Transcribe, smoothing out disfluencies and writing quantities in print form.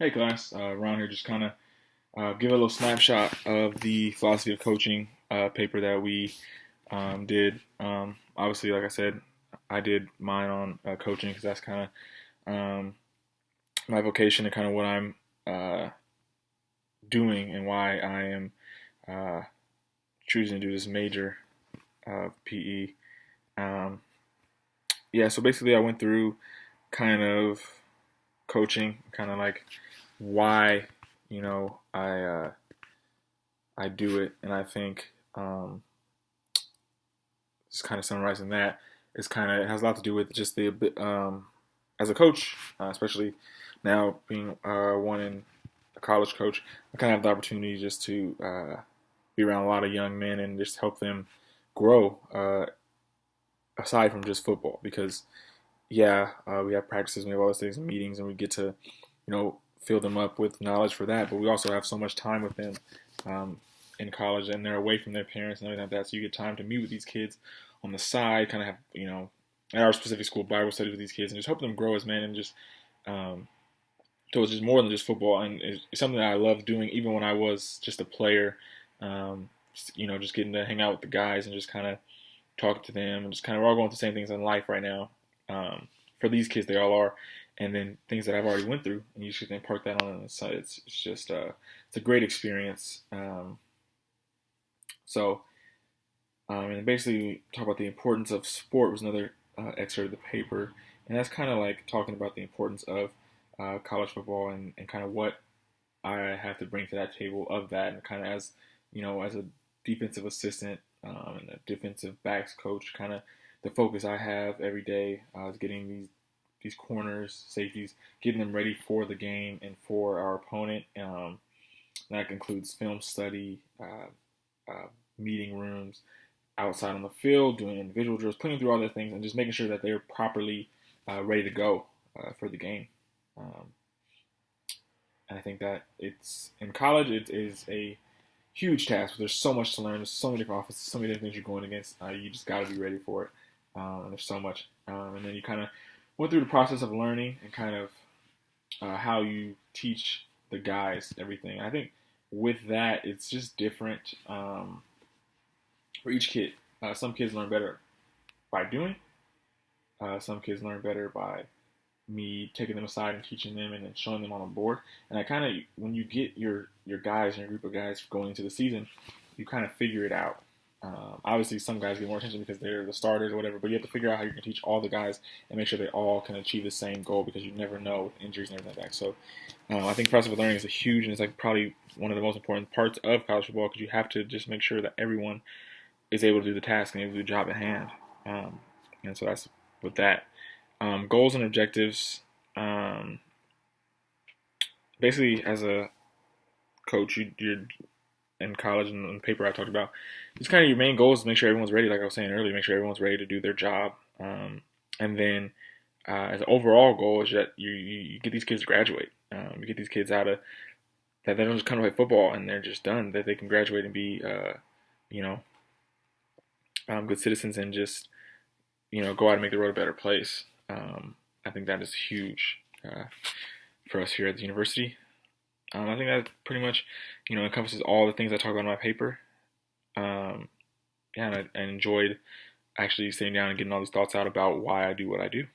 Hey class, Ron here. Just kind of give a little snapshot of the philosophy of coaching paper that we did. Obviously, like I said, I did mine on coaching because that's kind of my vocation and kind of what I'm uh, doing and why I am uh, choosing to do this major of PE. Um, yeah, so basically, I went through kind of coaching, kind of like why I do it, and I think just kind of summarizing that is kind of it has a lot to do with just the as a coach, especially now being one in a college coach, I kind of have the opportunity just to be around a lot of young men and just help them grow aside from just football because we have practices, we have all those things and meetings, and we get to fill them up with knowledge for that. But we also have so much time with them um, in college, and they're away from their parents and everything like that. So you get time to meet with these kids on the side, kind of have at our specific school Bible studies with these kids, and just help them grow as men and just um, so it's just more than just football, and it's something that I love doing even when I was just a player. Just getting to hang out with the guys and just kind of talk to them, and just kind of we're all going through the same things in life right now. For these kids, they all are, and then things that I've already went through, and you should then park that on the side. It's just it's a great experience. So and basically talk about the importance of sport was another excerpt of the paper, and that's kind of like talking about the importance of college football and kind of what I have to bring to that table of that, and kind of as as a defensive assistant and a defensive backs coach, kind of the focus I have every day is getting these corners, safeties, getting them ready for the game and for our opponent. That includes film study, meeting rooms, outside on the field, doing individual drills, putting them through all their things, and just making sure that they're properly ready to go for the game. Um, and I think that it's in college, it is a huge task. There's so much to learn. There's so many different offenses, so many different things you're going against. You just got to be ready for it. And there's so much. And then you kind of went through the process of learning and kind of how you teach the guys everything. And I think with that, it's just different for each kid. Some kids learn better by doing. Some kids learn better by me taking them aside and teaching them and then showing them on the board. And I kind of, when you get your guys and your group of guys going into the season, you kind of figure it out. Obviously, some guys get more attention because they're the starters or whatever, but you have to figure out how you can teach all the guys and make sure they all can achieve the same goal because you never know with injuries and everything like that. So I think process of learning is a huge, and it's like probably one of the most important parts of college football because you have to just make sure that everyone is able to do the task and able to do the job at hand. And so that's with that. Goals and objectives. Basically, as a coach, you're in college and in the paper I talked about, it's kind of your main goal is to make sure everyone's ready. Like I was saying earlier, make sure everyone's ready to do their job. And then as an overall goal is that you get these kids to graduate. You get these kids out of that they don't just come to play football and they're just done. That they can graduate and be, you know, good citizens and just go out and make the world a better place. I think that is huge for us here at the university. I think that pretty much, encompasses all the things I talk about in my paper. And I enjoyed actually sitting down and getting all these thoughts out about why I do what I do.